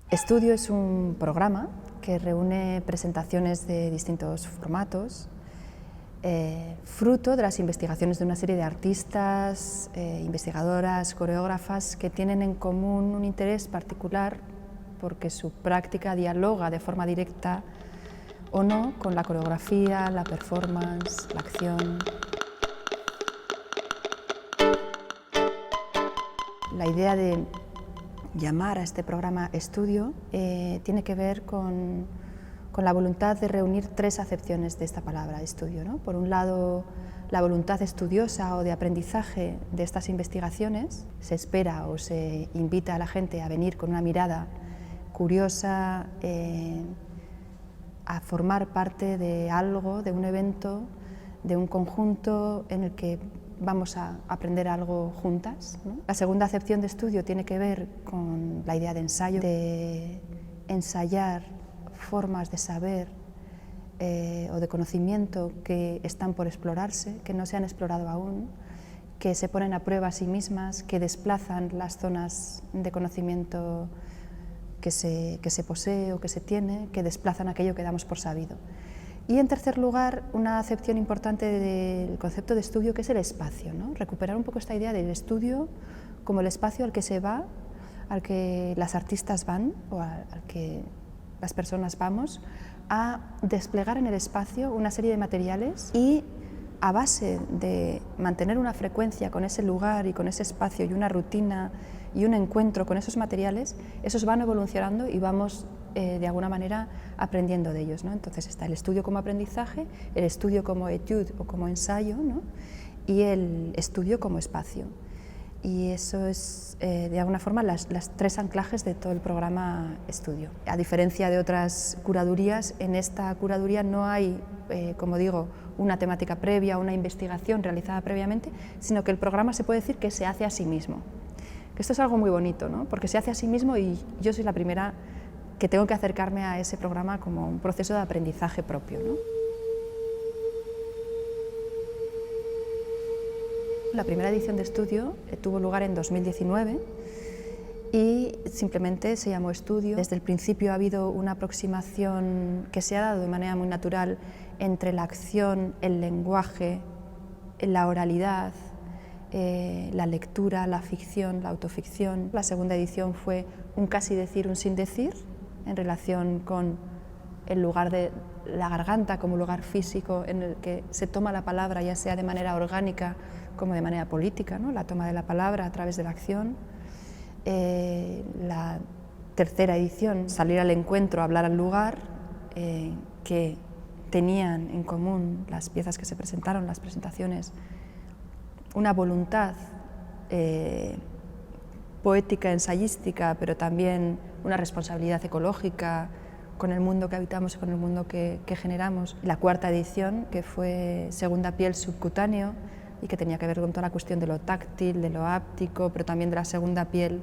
Estudio es un programa que reúne presentaciones de distintos formatos, fruto de las investigaciones de una serie de artistas, investigadoras, coreógrafas que tienen en común un interés particular porque su práctica dialoga de forma directa o no con la coreografía, la performance, la acción. La idea de llamar a este programa estudio tiene que ver con la voluntad de reunir tres acepciones de esta palabra estudio, ¿no? Por un lado, la voluntad estudiosa o de aprendizaje de estas investigaciones. Se espera o se invita a la gente a venir con una mirada curiosa, a formar parte de algo, de un evento, de un conjunto en el que vamos a aprender algo juntas, ¿no? La segunda acepción de estudio tiene que ver con la idea de ensayo, de ensayar formas de saber o de conocimiento que están por explorarse, que no se han explorado aún, que se ponen a prueba a sí mismas, que desplazan las zonas de conocimiento que se posee o que se tiene, que desplazan aquello que damos por sabido. Y en tercer lugar, una acepción importante del concepto de estudio, que es el espacio, ¿no? Recuperar un poco esta idea del estudio como el espacio al que se va, al que las artistas van o al que las personas vamos a desplegar en el espacio una serie de materiales y a base de mantener una frecuencia con ese lugar y con ese espacio y una rutina y un encuentro con esos materiales, esos van evolucionando y vamos de alguna manera aprendiendo de ellos, ¿no? Entonces está el estudio como aprendizaje, el estudio como étude o como ensayo, ¿no? Y el estudio como espacio. Y eso es de alguna forma las tres anclajes de todo el programa estudio. A diferencia de otras curadurías, en esta curaduría no hay, como digo, una temática previa, una investigación realizada previamente, sino que el programa se puede decir que se hace a sí mismo. Que esto es algo muy bonito, ¿no? Porque se hace a sí mismo y yo soy la primera que tengo que acercarme a ese programa como un proceso de aprendizaje propio, ¿no? La primera edición de estudio tuvo lugar en 2019 y simplemente se llamó estudio. Desde el principio ha habido una aproximación que se ha dado de manera muy natural entre la acción, el lenguaje, la oralidad, la lectura, la ficción, la autoficción. La segunda edición fue un casi decir, un sin decir, en relación con el lugar de la garganta como lugar físico en el que se toma la palabra, ya sea de manera orgánica como de manera política, ¿no? La toma de la palabra a través de la acción. La tercera edición, salir al encuentro, hablar al lugar, que tenían en común las piezas que se presentaron, las presentaciones, una voluntad poética, ensayística, pero también una responsabilidad ecológica con el mundo que habitamos y con el mundo que generamos. La cuarta edición, que fue Segunda piel subcutáneo, y que tenía que ver con toda la cuestión de lo táctil, de lo áptico, pero también de la segunda piel,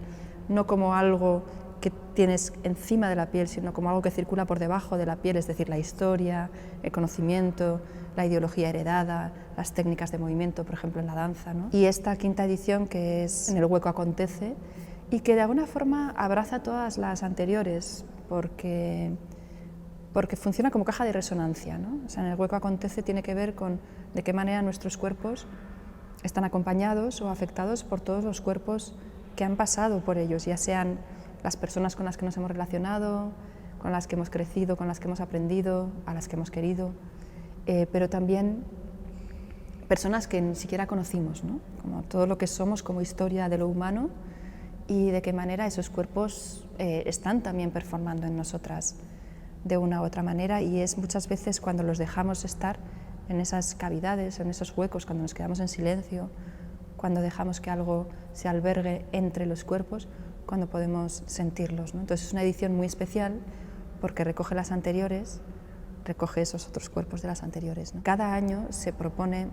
no como algo que tienes encima de la piel, sino como algo que circula por debajo de la piel, es decir, la historia, el conocimiento, la ideología heredada, las técnicas de movimiento, por ejemplo, en la danza, ¿no? Y esta quinta edición, que es En el hueco acontece, y que de alguna forma abraza todas las anteriores, porque funciona como caja de resonancia, ¿no? O sea, En el hueco acontece tiene que ver con de qué manera nuestros cuerpos están acompañados o afectados por todos los cuerpos que han pasado por ellos, ya sean las personas con las que nos hemos relacionado, con las que hemos crecido, con las que hemos aprendido, a las que hemos querido, pero también personas que ni siquiera conocimos, ¿no? Como todo lo que somos como historia de lo humano y de qué manera esos cuerpos están también performando en nosotras de una u otra manera, y es muchas veces cuando los dejamos estar en esas cavidades, en esos huecos, cuando nos quedamos en silencio, cuando dejamos que algo se albergue entre los cuerpos, cuando podemos sentirlos, ¿no? Entonces es una edición muy especial porque recoge las anteriores, recoge esos otros cuerpos de las anteriores, ¿no? Cada año se propone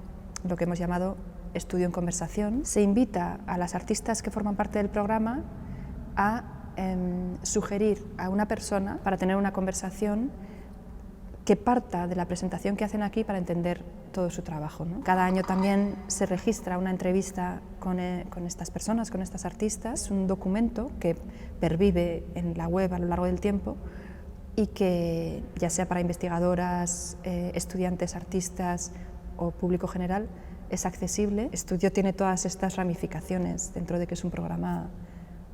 lo que hemos llamado estudio en conversación. Se invita a las artistas que forman parte del programa a sugerir a una persona para tener una conversación que parta de la presentación que hacen aquí para entender todo su trabajo, ¿no? Cada año también se registra una entrevista con estas personas, con estas artistas. Es un documento que pervive en la web a lo largo del tiempo y que, ya sea para investigadoras, estudiantes, artistas o público general, es accesible. El estudio tiene todas estas ramificaciones dentro de que es un programa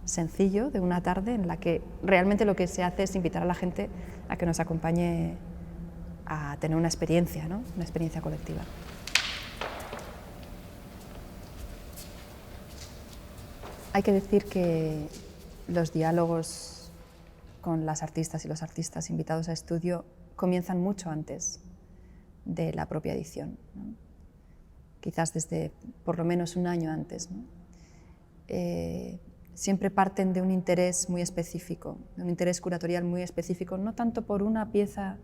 sencillo de una tarde en la que realmente lo que se hace es invitar a la gente a que nos acompañe a tener una experiencia, ¿no? Una experiencia colectiva. Hay que decir que los diálogos con las artistas y los artistas invitados a estudio comienzan mucho antes de la propia edición, ¿no? Quizás desde por lo menos un año antes, ¿no? Siempre parten de un interés muy específico, de un interés curatorial muy específico, no tanto por una pieza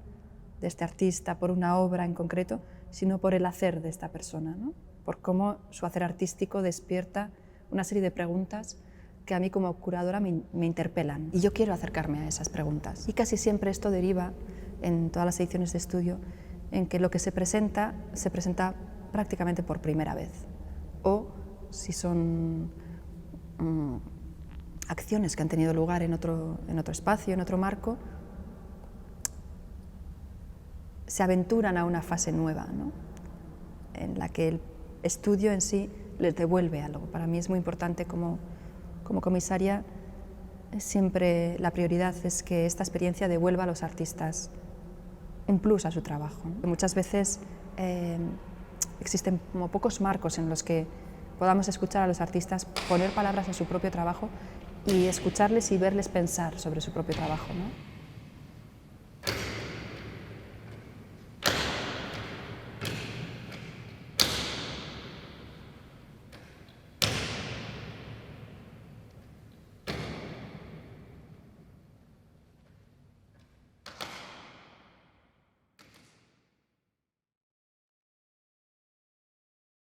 de este artista, por una obra en concreto, sino por el hacer de esta persona, ¿no? Por cómo su hacer artístico despierta una serie de preguntas que a mí como curadora me interpelan. Y yo quiero acercarme a esas preguntas. Y casi siempre esto deriva, en todas las ediciones de estudio, en que lo que se presenta prácticamente por primera vez. O si son acciones que han tenido lugar en otro espacio, en otro marco, se aventuran a una fase nueva, ¿no? En la que el estudio en sí les devuelve algo. Para mí es muy importante como comisaria, siempre la prioridad es que esta experiencia devuelva a los artistas un plus a su trabajo, ¿no? Muchas veces existen como pocos marcos en los que podamos escuchar a los artistas poner palabras a su propio trabajo y escucharles y verles pensar sobre su propio trabajo, ¿no?